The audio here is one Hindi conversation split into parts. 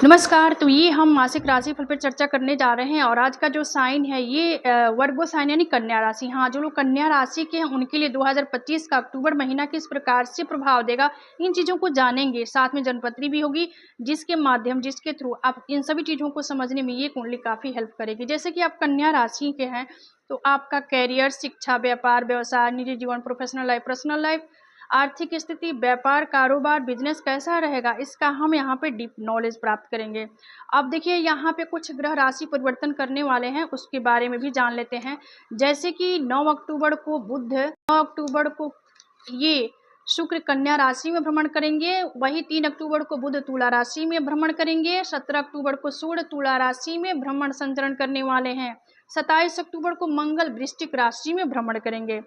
नमस्कार। तो ये हम मासिक राशिफल पर चर्चा करने जा रहे हैं और आज का जो साइन है ये वर्गो साइन यानी कन्या राशि। हाँ, जो लोग कन्या राशि के हैं उनके लिए 2025 का अक्टूबर महीना किस प्रकार से प्रभाव देगा, इन चीज़ों को जानेंगे। साथ में जनपत्री भी होगी जिसके थ्रू आप इन सभी चीज़ों को समझने में ये कुंडली काफ़ी हेल्प करेगी। जैसे कि आप कन्या राशि के हैं तो आपका कैरियर, शिक्षा, व्यापार, व्यवसाय, निजी जीवन, प्रोफेशनल लाइफ, पर्सनल लाइफ, आर्थिक स्थिति, व्यापार, कारोबार, बिजनेस कैसा रहेगा, इसका हम यहाँ पे डीप नॉलेज प्राप्त करेंगे। अब देखिए यहाँ पे कुछ ग्रह राशि परिवर्तन करने वाले हैं, उसके बारे में भी जान लेते हैं। जैसे कि 9 अक्टूबर को बुध, 9 अक्टूबर को ये शुक्र कन्या राशि में भ्रमण करेंगे। वही 3 अक्टूबर को बुध तुला राशि में भ्रमण करेंगे। 17 अक्टूबर को सूर्य तुला राशि में भ्रमण संचरण करने वाले हैं। 27 अक्टूबर को मंगल वृश्चिक राशि में भ्रमण करेंगे।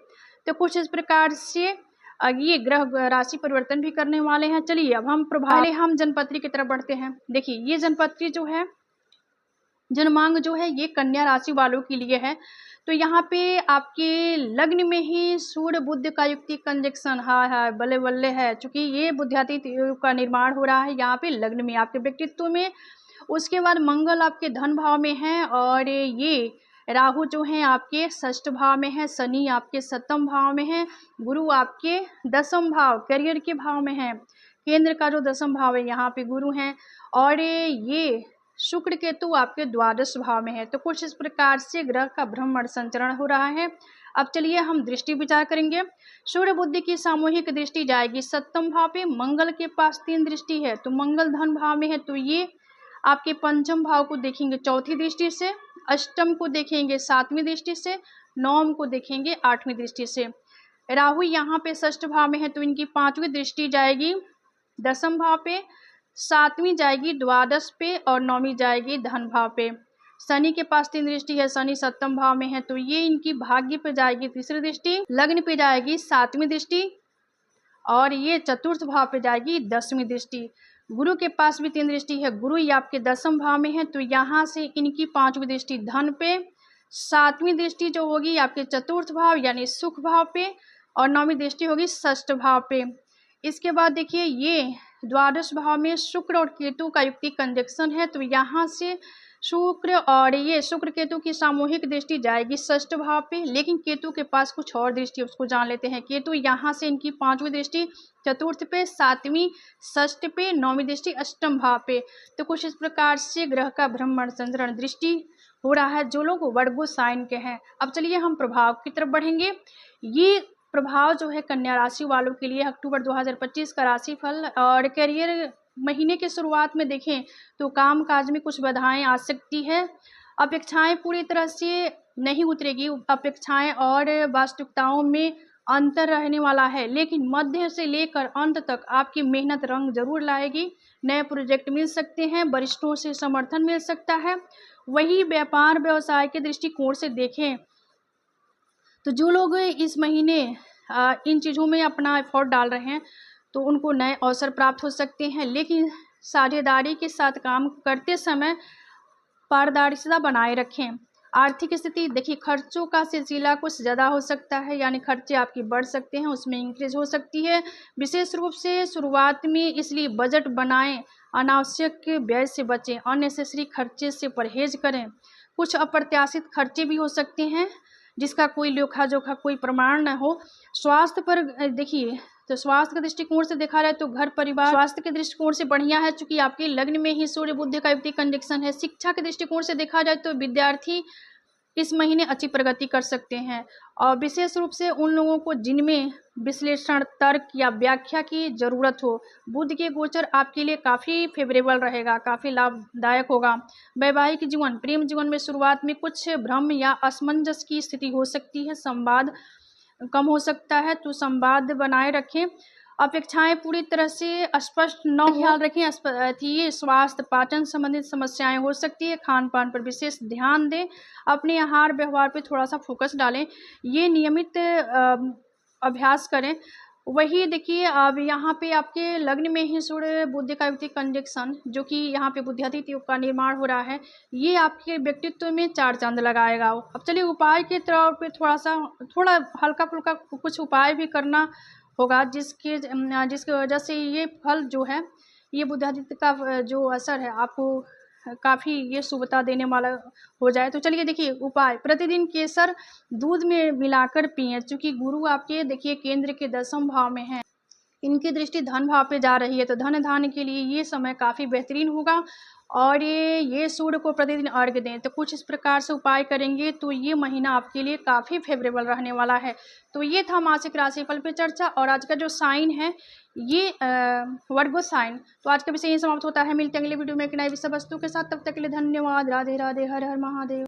तो कुछ इस प्रकार से ये ग्रह राशि परिवर्तन भी करने वाले हैं। चलिए अब हम जनपत्री की तरफ बढ़ते हैं। देखिए ये जनपत्री जो है, जनमांग जो है, ये कन्या राशि वालों के लिए है। तो यहाँ पे आपके लग्न में ही सूर्य बुध का युक्ति कंजक्शन, हाँ बल्ले बल्ले है, चूंकि ये बुद्धियातीत योग का निर्माण हो रहा है यहाँ पे लग्न में, आपके व्यक्तित्व में। उसके बाद मंगल आपके धन भाव में है और ये राहु जो है आपके षष्ठ भाव में है, शनि आपके सप्तम भाव में है, गुरु आपके दसम भाव करियर के भाव में है। केंद्र का जो दसम भाव है यहाँ पे गुरु हैं और ये शुक्र केतु आपके द्वादश भाव में है। तो कुछ इस प्रकार से ग्रह का भ्रमण संचरण हो रहा है। अब चलिए हम दृष्टि विचार करेंगे। सूर्य बुध की सामूहिक दृष्टि जाएगी सप्तम भाव पे, मंगल के पास 3 दृष्टि है तो मंगल धन भाव में है, तो ये आपके पंचम भाव को देखेंगे चौथी दृष्टि से, अष्टम को देखेंगे 7वीं दृष्टि से, नवम को देखेंगे 8वीं दृष्टि से। राहु यहाँ पे षष्ठ भाव में है तो इनकी 5वीं दृष्टि जाएगी दसम भाव पे, 7वीं जाएगी द्वादश पे और 9वीं जाएगी धन भाव पे। शनि के पास 3 दृष्टि है, शनि सप्तम भाव में है तो ये इनकी भाग्य पे जाएगी तीसरी दृष्टि, लग्न पे जाएगी 7वीं दृष्टि और ये चतुर्थ भाव पे जाएगी 10वीं दृष्टि। गुरु के पास भी 3 दृष्टि है, गुरु ही आपके दसम भाव में है तो यहाँ से इनकी 5वीं दृष्टि धन पे, 7वीं दृष्टि जो होगी आपके चतुर्थ भाव यानी सुख भाव पे और 9वीं दृष्टि होगी षष्ठ भाव पे। इसके बाद देखिए ये द्वादश भाव में शुक्र और केतु का युक्ति कंजक्शन है तो यहाँ से शुक्र और ये शुक्र केतु की सामूहिक दृष्टि जाएगी षष्ठ भाव पे, लेकिन केतु के पास कुछ और दृष्टि, उसको जान लेते हैं। केतु यहाँ से इनकी 5वीं दृष्टि चतुर्थ पे, 7वीं षष्ठ पे, 9वीं दृष्टि अष्टम भाव पे। तो कुछ इस प्रकार से ग्रह का भ्रमण संचरण दृष्टि हो रहा है जो लोग वर्गो साइन के हैं। अब चलिए हम प्रभाव की तरफ बढ़ेंगे। ये प्रभाव जो है कन्या राशि वालों के लिए अक्टूबर 2025 का राशिफल। और करियर महीने के शुरुआत में देखें तो काम काज में कुछ बाधाएं आ सकती है, अपेक्षाएं पूरी तरह से नहीं उतरेगी, अपेक्षाएं और वास्तविकताओं में अंतर रहने वाला है, लेकिन मध्य से लेकर अंत तक आपकी मेहनत रंग जरूर लाएगी। नए प्रोजेक्ट मिल सकते हैं, वरिष्ठों से समर्थन मिल सकता है। वही व्यापार व्यवसाय के दृष्टिकोण से देखें तो जो लोग इस महीने इन चीज़ों में अपना एफर्ट डाल रहे हैं तो उनको नए अवसर प्राप्त हो सकते हैं, लेकिन साझेदारी के साथ काम करते समय पारदर्शिता बनाए रखें। आर्थिक स्थिति देखिए, खर्चों का सिलसिला कुछ ज़्यादा हो सकता है, यानी खर्चे आपकी बढ़ सकते हैं, उसमें इंक्रीज हो सकती है विशेष रूप से शुरुआत में, इसलिए बजट बनाएं, अनावश्यक व्यय से बचें, अननेसेसरी खर्चे से परहेज करें। कुछ अप्रत्याशित खर्चे भी हो सकते हैं जिसका कोई लेखा जोखा कोई प्रमाण न हो। स्वास्थ्य पर देखिए तो स्वास्थ्य के दृष्टिकोण से देखा जाए तो घर परिवार स्वास्थ्य के दृष्टिकोण से बढ़िया है, चूंकि आपके लग्न में ही सूर्य बुध का युक्ति कंजक्शन है। शिक्षा के दृष्टिकोण से देखा जाए तो विद्यार्थी इस महीने अच्छी प्रगति कर सकते हैं, और विशेष रूप से उन लोगों को जिनमें विश्लेषण, तर्क या व्याख्या की जरूरत हो। बुध के गोचर आपके लिए काफ़ी फेवरेबल रहेगा, काफ़ी लाभदायक होगा। वैवाहिक जीवन, प्रेम जीवन में शुरुआत में कुछ भ्रम या असमंजस की स्थिति हो सकती है, संवाद कम हो सकता है तो संवाद बनाए रखें। अपेक्षाएं पूरी तरह से स्पष्ट न हो, ख्याल रखें। ये स्वास्थ्य, पाचन संबंधित समस्याएं हो सकती है। खान पान पर विशेष ध्यान दें, अपने आहार व्यवहार पर थोड़ा सा फोकस डालें, ये नियमित अभ्यास करें। वही देखिए अब यहाँ पे आपके लग्न में ही सूर्य बुध का युक्ति कंजक्शन, जो कि यहाँ पे बुद्धियातीत योग का निर्माण हो रहा है, ये आपके व्यक्तित्व में 4 चांद लगाएगा। अब चलिए उपाय के तौर पे थोड़ा हल्का फुल्का कुछ उपाय भी करना होगा, जिसकी वजह से ये फल जो है ये बुध आदित्य का जो असर है आपको काफ़ी ये शुभता देने वाला हो जाए। तो चलिए देखिए उपाय, प्रतिदिन केसर दूध में मिलाकर पिएं। चूँकि गुरु आपके देखिए केंद्र के 10वें भाव में हैं, इनकी दृष्टि धन भाव पे जा रही है, तो धन धान्य के लिए ये समय काफ़ी बेहतरीन होगा। और ये सूर्य को प्रतिदिन अर्घ्य दें। तो कुछ इस प्रकार से उपाय करेंगे तो ये महीना आपके लिए काफ़ी फेवरेबल रहने वाला है। तो ये था मासिक राशिफल पे चर्चा, और आज का जो साइन है ये वर्गो साइन। तो आज का विषय यही समाप्त होता है। मिलते हैं अगले वीडियो में एक नई विषय वस्तु के साथ। तब तक के लिए धन्यवाद। राधे राधे, हर हर महादेव।